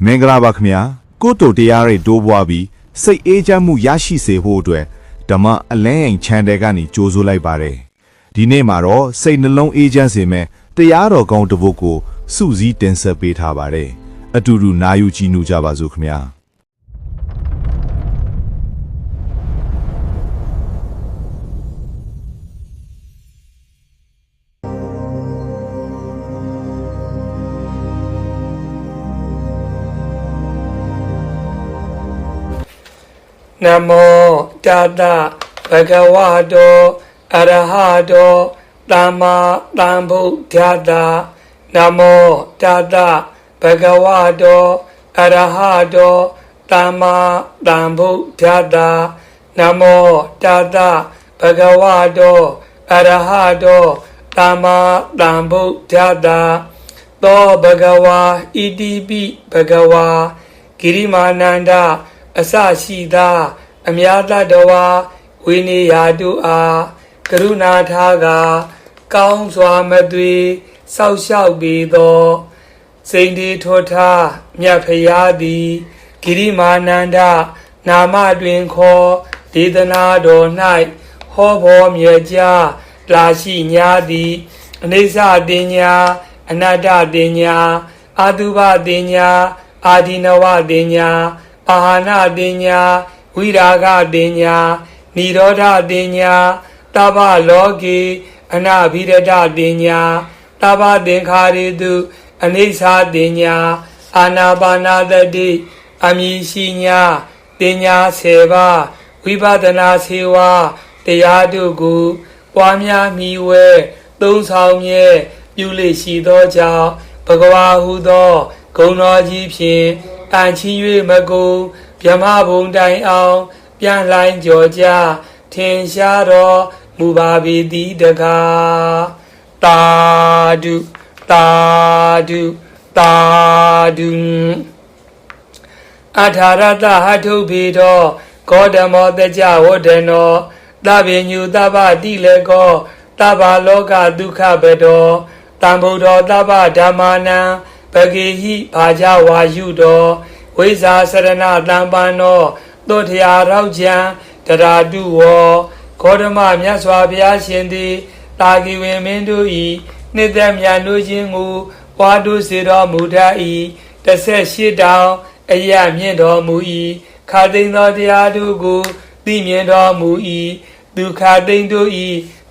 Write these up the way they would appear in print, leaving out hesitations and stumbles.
မင်္ဂလာပါခင်ဗျာကိုတိုတရားတွေတိုးပွားပြီးစိတ်အေးချမ်းမှုရရှိစေဖို့အတွက်ဓမ္မအလင်းအိမ် channel ကနေကြိုးဆိုလိုက်ပါတယ်ဒီနေ့မှာတော့စိတ်နှလုံးအေးချမ်းစေမယ့်တရားတော်ကောင်းတစ်ပုဒ်ကိုစုစည်းတင်ဆက်ပေးထားပါတယ်အတူတူနာယူကြည့်နူကြပါစို့ခင်ဗျာနမောတတဘဂဝတောအရဟတောသမ္မာသမ္ဗုဒ္ဓတ္တနမောတတဘဂဝတောအရဟတောသမ္မာသမ္ဗုဒ္ဓတ္တနမောတတဘဂဝတောအရဟတောသမ္မာသမ္ဗုဒ္ဓတ္တသောဘဂဝါဣတိပိဘဂဝါဂိရိမာနန္ဒအစရှိသာအမြတ်တဝါဝိနည်းယာတုအားကရုဏာထားကကောင်းစွာမသွေစောက်ရှောက်ပြီးသောစိန်ဒီထောထားမြတ်ဖရာသည်ဂိရိမာနန္ဒနာမတွင်ခေါ်ဒေသနာတော်၌ဟောဘောမြေကြားလာရှိညာသည်အနိစ္စတင်ညာအနတ္တတင်ညာအာတုဘတင်ညာအာဒီနဝတင်ညာအာဟာနတင်ညာဝိရာဂတင်ညာနိရောဓတင်ညာတဗ္ဗလောကေအနဘိရဒတင်ညာတဗ္ဗသင်္ခါရေတုအနိစ္စတင်ညာအာနာပါနာတတိအမည်ရှိညာတင်ညာ7ပါးဝိပဿနာ7ပါးတရားတို့ကိုပွားများမိဝဲသုံးဆောင်မြဲပြုလေရှိသောကြောင့်ဘဂဝါဟုသောဂုဏ်တော်ကြီးဖြင့်အံချီ၍မကုန်ဗြဟ္မဘုံတိုင်အောင်ပြန်လှိုင်းကြော်ကြထင်ရှားတော်မူပါပေသည်တကားတာဒုတာဒုတာဒုအထာရတဟထုဖေတော်ဂေါတမောတကြဝဒနောသဗ္ဗညုသဗ္ဗတိလေကောသဗ္ဗလောကဒုက္ခဘတောတံဗုဒ္ဓောသဗ္ဗဓမ္မာနံပဂေဟိဘာကြဝါယုတော်ဝိဇာစရဏတံပန္နောသုထရာရောက်ကြံတရာတုဝောဂေါတမမြတ်စွာဘုရားရှင်သည်တာဂီဝင်မင်းတို့ဤနှစ်သက်မြတ်လို့ခြင်းကိုပွားတို့စေတော်မူတတ်၏18တောင်အယမြင့်တော်မူ၏ခါသိမ်းသောတရားတို့ကိုသိမြင်တော်မူ၏ဒုက္ခသိမ်းတို့ဤ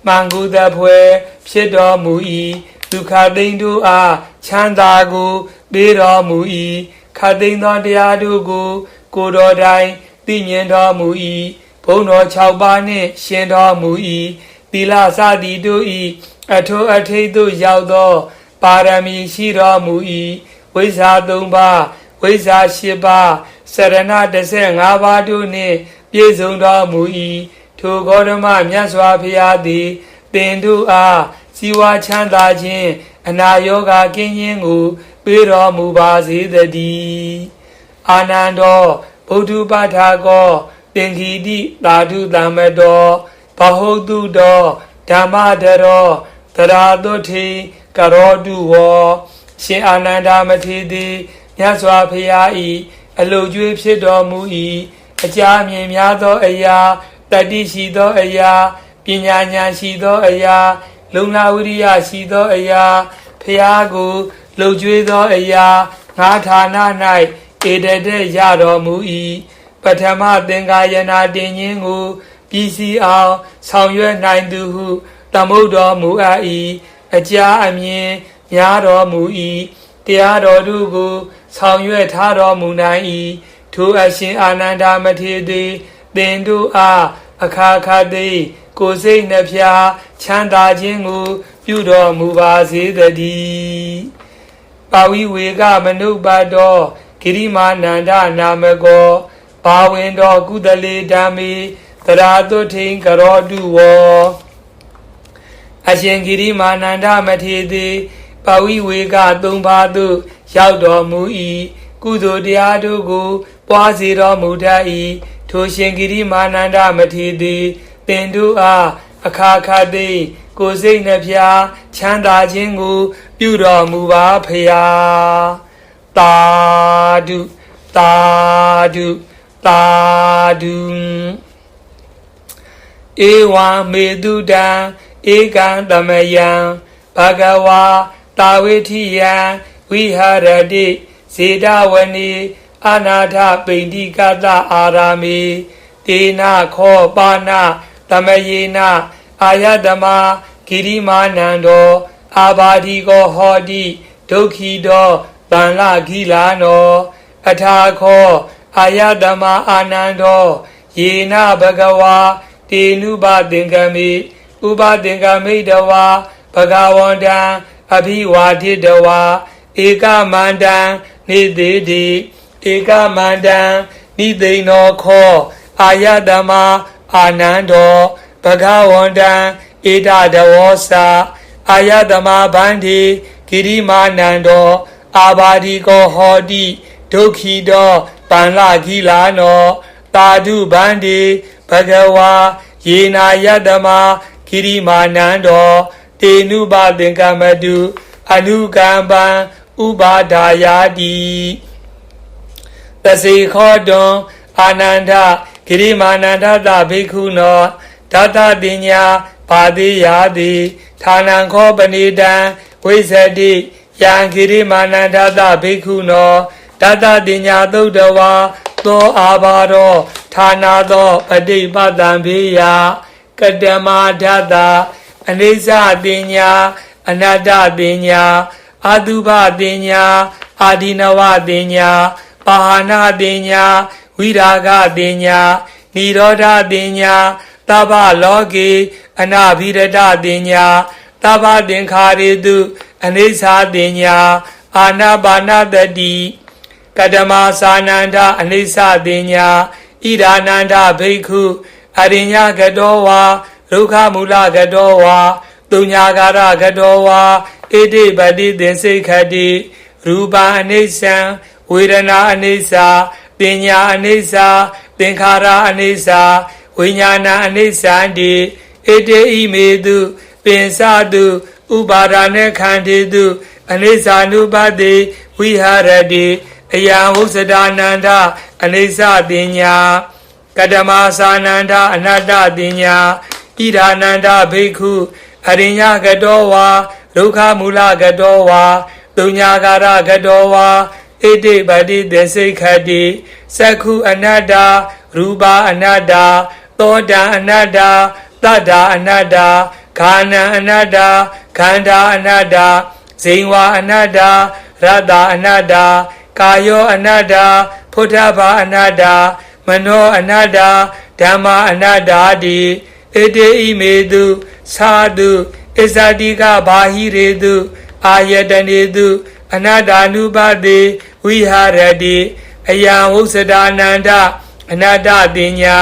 မင်္ဂုတဖွယ်ဖြစ်တော်မူ၏ဒုက္ခသိမ်းတို့အားချမ်းသာကိုပေးတော်မူ၏ခတ်သိမ်းသောတရားတို့ကိုတော်တိုင်သိမြင်တော်မူ၏ဘုန်းတော်6ပါးနှင့်ရှင်တော်မူ၏သီလစသည်တို့၏အထောအထိတ်သို့ရောက်သောပါရမီရှိတော်မူ၏ဝိဇ္ဇာ3ပါးဝိဇ္ဇာ10ပါးစရဏ15ပါးတို့နှင့်ပြည့်စုံတော်မူ၏ထိုဂေါတမမြတ်စွာဘုရားသည်သင်တို့အားစီဝါချမ်းသာခြင်းအနာရောဂါကင်းခြင်းကိုပေးတော်မူပါစေတည်းအာနန္တောဗုဒ္ဓပါထာကောသင်္ခိတိသာဓုသမ္မတောဘဟုတုတောဓမ္မဒရောသရာတုထေကရောတုဝောရှင်အာနန္ဒမထေရသည်မြတ်စွာဘုရား၏အလုကျွေးဖြစ်တော်မူ၏အကြာမြင်များသောအရာတတိရှိသောအရာပညာဉာဏ်ရှိသောအရာလုံလဝိရိယရှိသောအရာဖျားကိုလှုပ်ကြွေးသောအရာငါဌာန၌ဧတတဲ့ရတော်မူ၏ပထမသင်္ကာယနာတင်ခြင်းကိုပြည်စည်းအောင်ဆောင်ရွက်နိုင်သူဟုသမုဒ္တော်မူအပ်၏အကြာအမြင်များတော်မူ၏တရားတော်တို့ကိုဆောင်ရွက်ထားတော်မူနိုင်၏ထိုအရှင်အာနန္ဒမထေရသည်သင်တို့အားအခါခါသိကိုယ်စိတ်နှဖျားချမ်းသာခြင်းကိုပြုတော်မူပါစေတည်းပါဝိဝေကမနုပါတောဂိရိမာနန္ဒနာမကောဘာဝင်တော်ကုသလေဓမ္မေသရာတုထိန်ကရောတုဝောအရှင်ဂိရိမာနန္ဒမထေရသည်ပါဝိဝေက3ပါးသို့ရောက်တော်မူ၏ကုသိုလ်တရားတို့ကိုပွားစေတော်မူတတ်၏ထိုရှင်ဂိရိမာနန္ဒမထေရသည်သင်တို့အားအခါခါသိကိုယ်စိတ်နှဖျားချမ်းသာခြင်းကိုပြုတော်မူပါဖရာ သာဓုသာဓုသာဓုဧဝံမေတုတံဧကံသမယံဘဂဝါတာဝိထိယံဝိဟာရတိဇေဒဝနီအနာထပိန္တိကတအာရာမိတေနခောပါဏသမယေနအာယတမဂိရိမာနန္တောအာဘာဒီကောဟောတိဒုက္ခိတောတန်လခိလာနောအထာခောအာယတမအာနန္တောယေနဘဂဝါတေနုပသင်္ကမိဥပသင်္ကမိတဝါဘဂဝန္တံအဘိဝါဒိတဝါဧကမန္တံနိသေတိဧကမန္တံနိသိဏောခောအာယတမအာနန္တောဘဂဝန္တံဧတတဝောစာအာယတမဗန္တိဂိရိမာနန္တောအာဘာဒီကောဟောတိဒုက္ခိတောပန္လခိလာနောသာဓုဗန္တိဘဂဝါယေနာယတမဂိရိမာနန္တောတေနုပသင်္ကမတုအနုကမ္ပံဥပါဒါယာတိသစေခောတွန်အာနန္ဒဂိရိမာနန္ဒတဘိက္ခုနောဒတတိညာဘာတိယာတိဌာနံခောပဏိတံဝိဇတိယံဂိရိမာနန္ဒတဘိက္ခုနောဒတတိညာသုတ်တဝါသောအာဘာရောဌာနာသောပฏิပတံဘေယကတမဒတအနိစ္စတိညာအနတ္တတိညာအာတုဘတိညာအာဒီနဝတိညာပါဟနာတိညာဝိရာဂတိညာနိရောဓတိညာသဗ္ဗလောကေအနာဘိရတတိညာသဗ္ဗသင်္ခါရေတုအနိစ္စတိညာအာနာပါနတတိကတမသာနန္ဒအနိစ္စတိညာဣဒာနန္ဒဘိက္ခုအရိညကတောဝါဒုက္ခမူလကတောဝါတုညာကာရကတောဝါဣတိပတိသင်္စိခတိရူပအနိစ္စံဝေဒနာအနိစ္စပညာအနိစ္စသင်္ခါရအနိစ္စဝိညာဏအနိစ္စံတိဣတိဣမေတုပင်စတုဥပါဒာနေခန္တေတုအနိစ္စ ानु ပတိဝိဟာရတိအယံဝုစဒါနန္ဒအနိစ္စတိညာကတမသာနန္ဒအနတ္တတိညာဣဒာနန္ဒဘိက္ခုအရိညကတောဝါဒုက္ခမူလကတောဝါတုညာကာရကတောဝါဣတိပတိသစ္စိခတိသက္ခုအနတ္တရူပအနတ္တသောတံအနတ္တတတ္တာအနတ္တခန္ဓာအနတ္တခန္ဓာအနတ္တဇိဝအနတ္တရတ္တအနတ္တကာယောအနတ္တဖုထဘာအနတ္တမနောအနတ္တဓမ္မအနတ္တတိဣတိဣမေတုသာတုဣဇတိကဘာဟိရေတုအာယတနေတုအနတ္တ ानु ပတိဝိဟာရတိအယံဝုစဒါနန္ဒအနတ္တတိညာ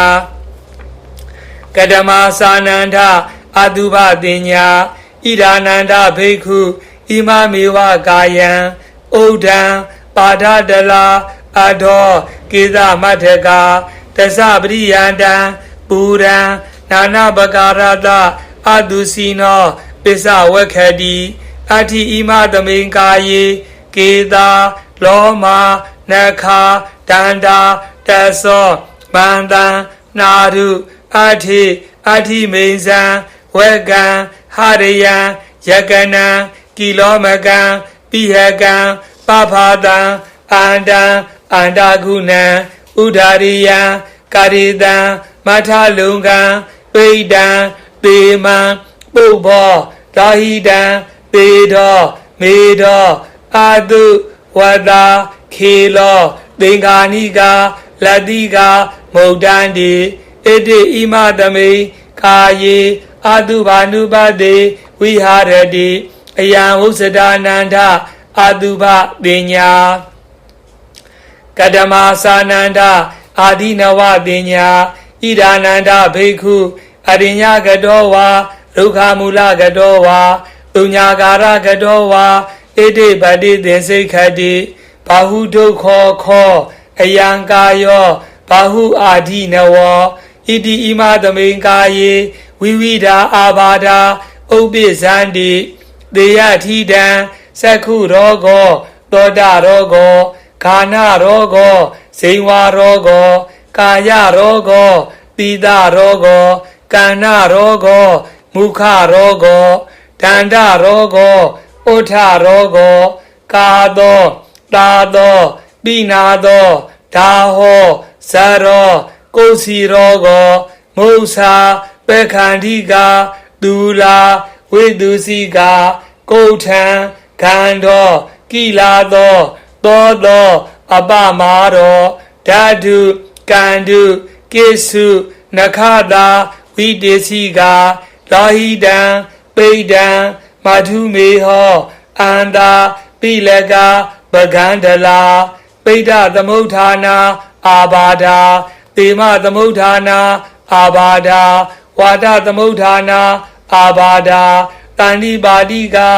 ကတမသာနန္ဒအတုပတိညာဣဒာနန္ဒဘိက္ခုဣမမေဝကာယံဥဒ္ဒံပါဒတလာအဒောကေသမထကာသစ္စပရိယန္တံပူရံနာနာပကာရတအတုစီနောပစ္စဝက္ခတိအဋ္ဌိဣမသမိန်ကာယေကေတာလောမနခာဒန္တာတသောမန္တံနာရုအဋ္ဌိမိန်ဇံဝက္ကံဟရိယံယကနံကိလောမကံပိဟကံပဖာတံအန္တံအန္တကုဏံဥဒာရိယံကာရိတံမထလုံကံပိတံသေမံပုဗ္ဗောဒါဟိတံသေတောမေတောအာတုဝတ္တာခေလောသင်္ခာနိကာလတိကာမုဒ္ဒန္တိဣတိဣမသမိကာယေအာတုဘာနုပတိဝိဟာရတိအယံဝုစဒါနန္ဒအာတုဘတိညာကတမသာနန္ဒအာဒီနဝတိညာဣဒာနန္ဒဘိက္ခုအရိညကတောဝါဒုက္ခမူလကတောဝါတုညာကာရကတောဝါဣတိပတိသင်္စိခတိဘာဟုဒုက္ခောခောအယံကာယောဘာဟုအာဒီနဝဣတိဣမသမိန်ကာယေဝိဝိဒာအာဘာဒာဥပ္ပိဇန္တိသေယထိတံသက္ခုရောဂော သောတာရောဂောခာနရောဂောဇိဝါရောဂောကာယရောဂောတိတရောဂောကန္နရောဂောမုခရောဂောဒန္တရောဂောဥထရောဂောကာသောတာသောပိနာသောဒါဟောဇရောကုစီရောဂောမုဆာပက္ခန္တိကာဒူလာဝိတုစီကာကုဋ္ဌံခန္တောကိလာသောသောအပမာရောဓာတုကန္တုကိစုနခတာဝိတေစီကာလာဟိတံပိဒံမထုမေဟောအန္တာပိလကပကန္တလာပိဋ္ဌသမုဋ္ဌာနာအာဘာဒာတေမသမုဋ္ဌာနာအာဘာဒာဝါဒသမုဋ္ဌာနာအာဘာဒာတဏိပါတိကာ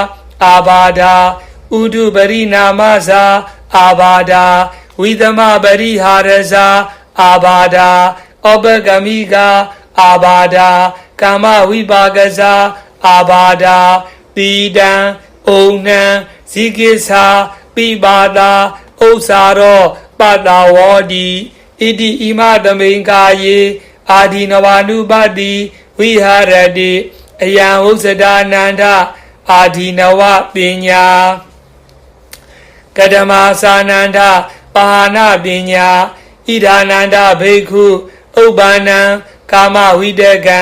အာဘာဒာဥဒုပရိနာမဇာအာဘာဒာဝိသမပရိဟာရဇာအာဘာဒာဩပကမိကာအာဘာဒာကာမဝိပါကဇာအာဘာဒာတိတံဩနံဇိကိသာပိပါတာဥ္စာရောပတ္တဝောတိဣတိဣမသမိန်ကာယေအာဒီနဝနုပတိဝိဟာရတိအယံဥစ္စဒာနန္ဒအာဒီနဝပညာကတမသာနန္ဒပါဟနာပညာဣဒာနန္ဒဘိက္ခုဥပ္ပန္နံကာမဝိတကံ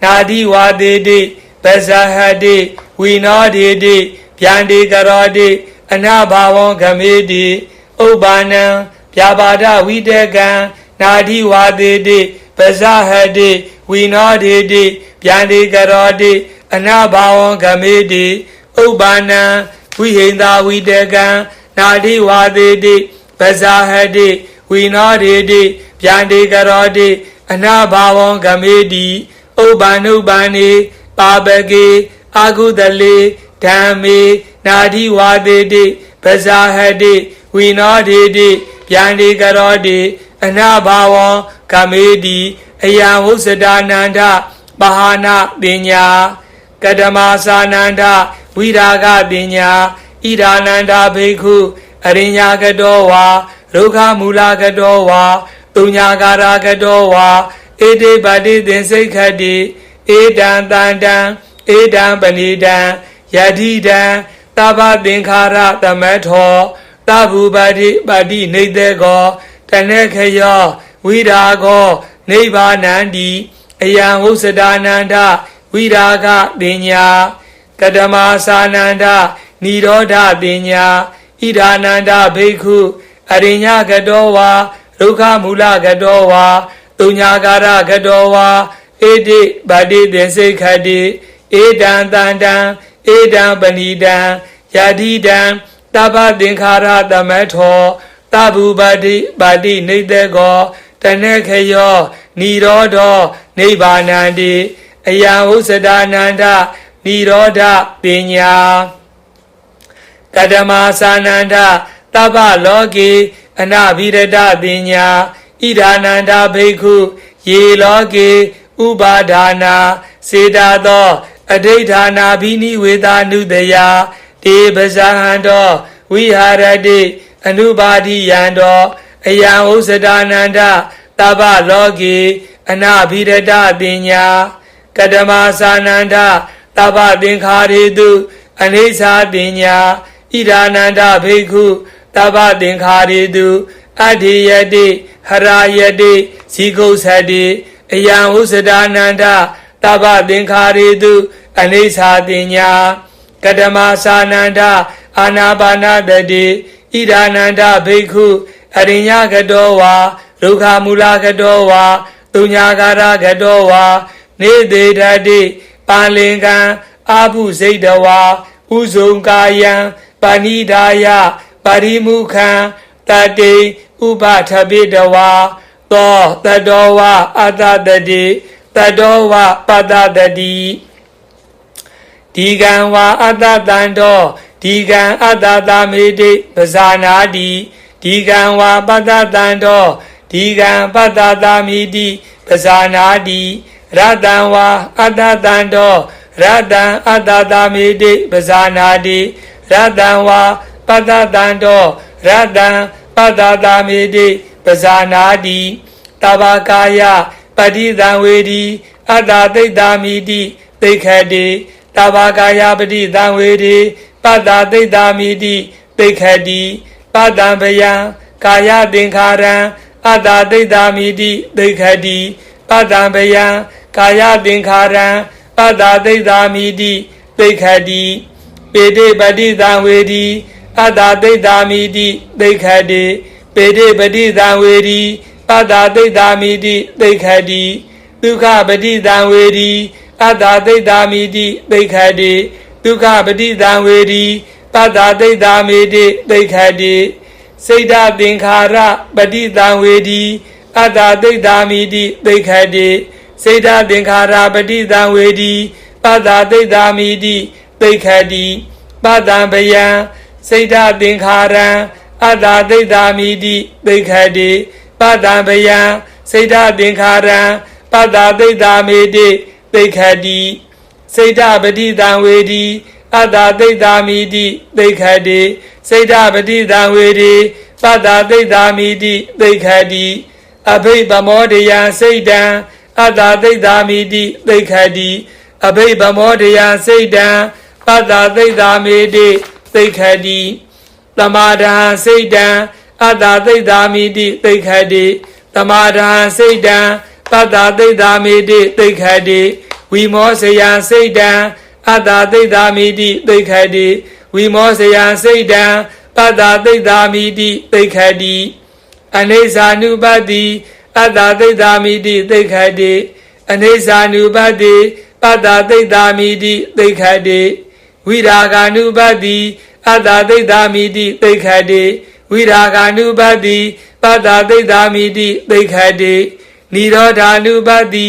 နာတိဝါတေတိပဇဟတိဝိနောဒေတိဗျန္တိကရောတိအနာဘာဝံဂမေတိဥပ္ပန္နံဗျာပါဒဝိတကံနာတိဝါတေတိပဇဟတိဝိနောဒေတိဗျန္တိကရောတိအနာဘာဝံဂမေတိဥပ္ပန္နံဝိဟိန္ဒဝိတကံနာတိဝါတေတိပဇဟတိဝိနောဒေတိဗျန္တိကရောတိအနာဘာဝံဂမေတိဥပ္ပန္နုပ္ပန္နေပါပကေအာကုတလေဓမ္မေနာတိဝါတေတိပဇာဟတိဝိနောဒေတိဗျန္တိကရောတိအနာဘာဝံဂမေတိအယံဝုစ္စဒာနန္ဒပဟာနာပညာကတမသာနန္ဒဝိရာဂပညာဣဒာနန္ဒဘိက္ခုအရိညာကတောဝါရုခမူလကတောဝါတုညာကာရကတောဝါဧတေပတိသင်္စိတ်ခတိဧတံတန္တံဧတံပဏိတံယတိတံသဗ္ဗသင်္ခါရသမထောသဗ္ဗုပတိပတိနေတေကောတနေခယောဝိရာဂောနိဗ္ဗာနန္တိအယံဝုစ္စဒာနန္ဒဝိရာဂပညာကတမသာနန္ဒနိရောဓပညာဣဒာနန္ဒဘိက္ခုအရိညာကတောဝါဒုက္ခမူလကတောဝါတုညာကာရကတောဝါဧတိပတိသင်္စိတ်ခတိဧတံတန္တံဧတံပဏိတံယတိတံသဗ္ဗသင်္ခါရသမထောသဗ္ဗုပတိပတိနေတေကောတနေခယောနိရောဓောနိဗ္ဗာနန္တိအယံဥစ္စဒာနန္ဒနိရောဓပညာကတမသာနန္ဒသဗ္ဗလောကေအနဘိရတပညာဣဒာနန္ဒဘိက္ခုယေလောကေဥပါဒါနာစေတာသောအဋိဌာနာဘိနိဝေဒာနုတယတေပဇာဟံတောဝိဟာရတိအနုပါတိယံတောအယံဥစ္စဒာနန္ဒသဗ္ဗလောကေအနဘိရတပညာကတမသာနန္ဒသဗ္ဗသင်္ခါရေတုအနိစ္စပညာဣဒာနန္ဒဘိက္ခုသဗ္ဗသင်္ခါရေတုအဋ္ဌိယတိဟရယတိဇိကုသတိအယံဥစ္စဒာနန္ဒသဗ္ဗသင်္ခါရေတုအနိစ္စပညာကတမသာနန္ဒအာနာပါနတတိဣဒာနန္ဒဘိက္ခုအရိညာကတောဝါဒုက္ခမူလကတောဝါတုညာကာရကတောဝါနေတေဓတိပါလင်္ကံအာဘုစိတ်တဝါဥဇုံကာယံပဏိဒါယပရိမုခံတတိဥပထပိတဝါသောတတောဝအတ္တတတိတတောဝပတ္တတတိဒီကံဝါအတ္တတံတောဒီကံအတ္တတမေတိပဇာနာတိဒီကံဝါပတ္တတံတောဒီကံပတ္တတမိတိပဇာနာတိရတံဝါအတ္တတံတောရတံအတ္တတမေတိပဇာနာတိရတံဝါပ ပတ္တတံတောရတံပတ္တတာမေတိပဇာနာတိတဘာကာယပတိတံဝေဒီအတ္တသိတ္တာမိတိသိခတိတဘာကာယပတိတံဝေဒီပတ္တသိတ္တာမိတိသိခတိပတ္တံဗယံကာယသင်္ခါရံအတ္တသိတ္တာမိတိသိခတိပတ္တံဗယံကာယသင်္ခါရံပတ္တသိတ္တာမိတိသိခတိပေတိပတိတံဝေဒီအတ္တသိတ္တာမိတိသိခတိပေတိပတိတံဝေဒီပတ္တသိတ္တာမိတိသိခတိဒုက္ခပတိတံဝေဒီအတ္တသိတ္တာမိတိသိခတိဒုက္ခပတိတံဝေဒီပတ္တသိတ္တာမိတိသိခတိစိတ်ဓာသင်္ခါရပတိတံဝေဒီအတ္တသိတ္တာမိတိသိခတိစိတ်ဓာသင်္ခါရပတိတံဝေဒီပတ္တသိတ္တာမိတိသိခတိပတ္တံဗယံစိတ်ဓာသင်္ခါရံအတ္တသိတ္တာမိတိသိခတိပတ္တံဗယံစိတ်ဓာသင်္ခါရံပတ္တသိတ္တာမိတိသိခတိစိတ်ဓာပတိတံဝေဒီအတ္တသိတ္တာမိတိသိခတိစိတ်ဓာပတိတံဝေဒီပတ္တသိတ္တာမိတိသိခတိအဘိဗမောဒယံစိတ်တံအတ္တသိတ္တာမိတိသိခတိအဘိဗမောဒယံစိတ်တံပတ္တသိတ္တာမိတိသိခတိသမာဒဟံစိတ်တံအတ္တသိတ္တာမိတိသိခတိသမာဒဟံစိတ်တံပတ္တသိတ္တာမိတိသိခတိဝိမောစယံစိတ်တံအတ္တသိတ္တာမိတိသိခတိဝိမောစယံစိတ်တံပတ္တသိတ္တာမိတိသိခတိအနိစ္စ ानु ပတ္တိအတ္တသိတ္တာမိတိသိခတိအနိစ္စ ानु ပတ္တိပတ္တသိတ္တာမိတိသိခတိဝိရာဂ ानु ပတ္တိအတ္တသိတ္တာမိတိသိခတိဝိရာဂ ानु ပတ္တိပတ္တသိတ္တာမိတိသိခတိနိရောဓ ानु ပတ္တိ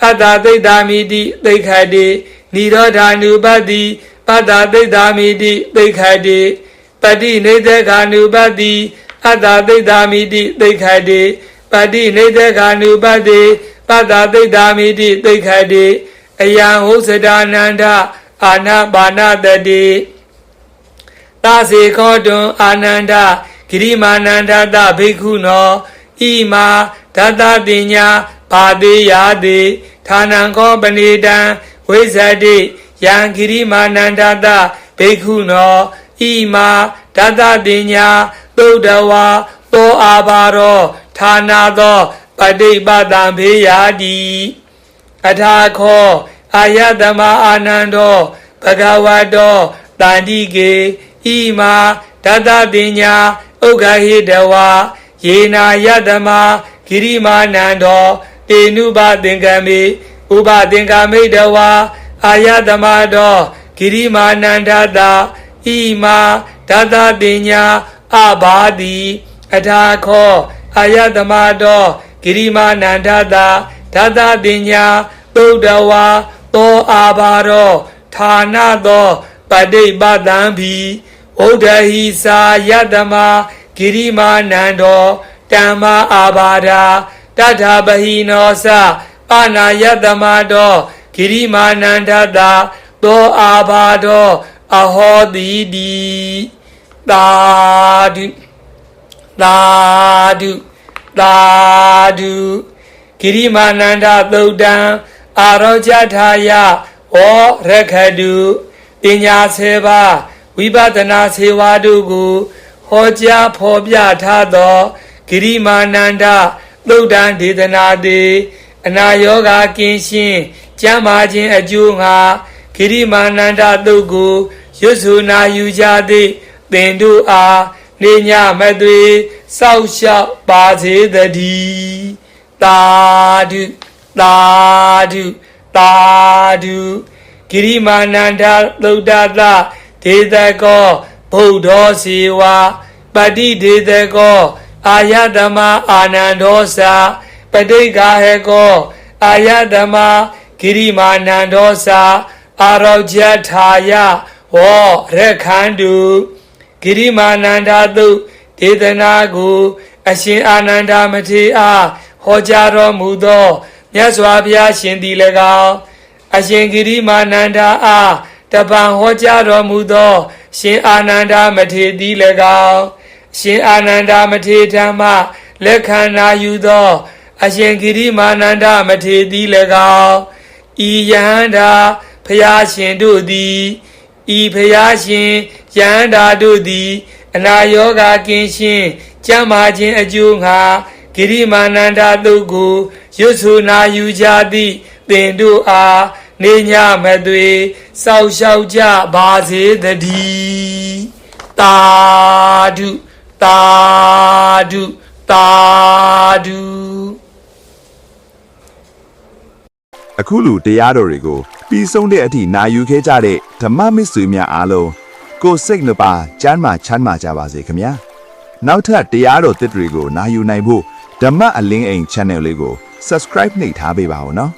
အတ္တသိတ္တာမိတိသိခတိနိရောဓ ानु ပတ္တိပတ္တသိတ္တာမိတိသိခတိပတိနေသက္ခ ानु ပတ္တိအတ္တသိတ္တာမိတိသိခတိပတိနေသက္ခ ानु ပတ္တိပတ္တသိတ္တာမိတိသိခတိအယံဟောစတာနန္ဒအာနာပါဏတတိသာစေခောတွန်အာနန္ဒဂိရိမာနန္ဒတဘိက္ခုနောဣမာဒတတိညာဘာတိယာတိဌာနံခောပဏိတံဝိဇ္ဇတိယံဂိရိမာနန္ဒတဘိက္ခုနောဣမာဒတတိညာသုဒ္ဓဝါသောအာဘာရောဌာနာသောပฏิပတံဘေယာတိအထာခောအာယတမအာနန္ဒောဘဂဝတောတန္တိကေဣမာဒတတိညာဥက္ခဟိတဝါယေနာယတမဂိရိမာနန္ဒောတေနုဘသင်္ကမေဥပသင်္ကမိတဝါအာယတမတောဂိရိမာနန္ဒတဣမာဒတတိညာအဘာတိအထာခောအာယတမတောဂိရိမာနန္ဒတဒတတိညာသုဒ္ဓဝါသောအာဘာရောဌာနသောပฏิပတံဘိဝုဒ္ဓဟိစာယတမဂိရိမာနန္ဒောတမ္မာအာဘာဒာတထဘဟိနောသပါဏာယတမတောဂိရိမာနန္ဒတသောအာဘာတောအဟောတိတိသာဓုသာဓုသာဓုဂိရိမာနန္ဒသုတ်တံအာရောကြထာယဝောရခတုပညာ7ပါးဝိပဿနာ7ပါးတို့ကိုဟောကြားဖော်ပြထားသောဂိရိမာနန္ဒသုတ်တံဒေသနာတိအနာယောဂကင်းရှင်းကျမ်းမာခြင်းအကျိုးငါဂိရိမာနန္ဒသုတ်ကိုရွတ်ဆိုနာယူကြသည့်သင်တို့အားနေညမသွေစောက်ရှောက်ပါစေတည်းသာဓုသာဓုသာဓုဂိရိမာနန္ဒသုတ္တသဒေသကောဗုဒ္ဓောစေဝပတိဒေသကောအာယတမအာနန္ဒောသာပဋိက္ခာဟေကောအာယတမဂိရိမာနန္ဒောသာအာရောကြထာယဝောရခန္တုဂိရိမာနန္ဒသုဒေသနာကိုအရှင်အာနန္ဒမထေရအားဟောကြားတော်မူသောမြတ်စွာဘုရားရှင်သည်၎င်းအရှင်ဂိရိမာနန္ဒအားတပံဟောကြားတော်မူသော ရှင်အာနန္ဒာမထေတိ၎င်းရှင်အာနန္ဒာမထေဓမ္မလက်ခံနာယူသောအရှင်ဂိရိမာနန္ဒမထေတိ၎င်းဤယဟန္တာဖျားရှင်တို့သည်ဤဖျားရှင်ယဟန္တာတို့သည်အနာယောဂကင်းရှင်းကျမ်းမာခြင်းအကျိုးငှာဂိရိမာနန္ဒတုတ်ကိုရွတ်ဆိုနာယူကြသည့်သင်တို့အားနေညမသွေစောက်ရှောက်ကြပါစေတည်းတာဓုတာဓုတာဓု အခုလူတရားတော်တွေကိုပြီးဆုံးတဲ့အထိနာယူခဲ့ကြတဲ့ဓမ္မမစ္ဆွေများအားလုံးကိုယ်စိတ်နှပါကျမ်းမာချမ်းသာကြပါစေခင်ဗျာနောက်ထပ်တရားတော်သစ်တွေကိုနာယူနိုင်ဖို့ဓမ္မအလင်းအိမ် channel လေးကို subscribe နှိပ်ထားပေးပါဦးနော်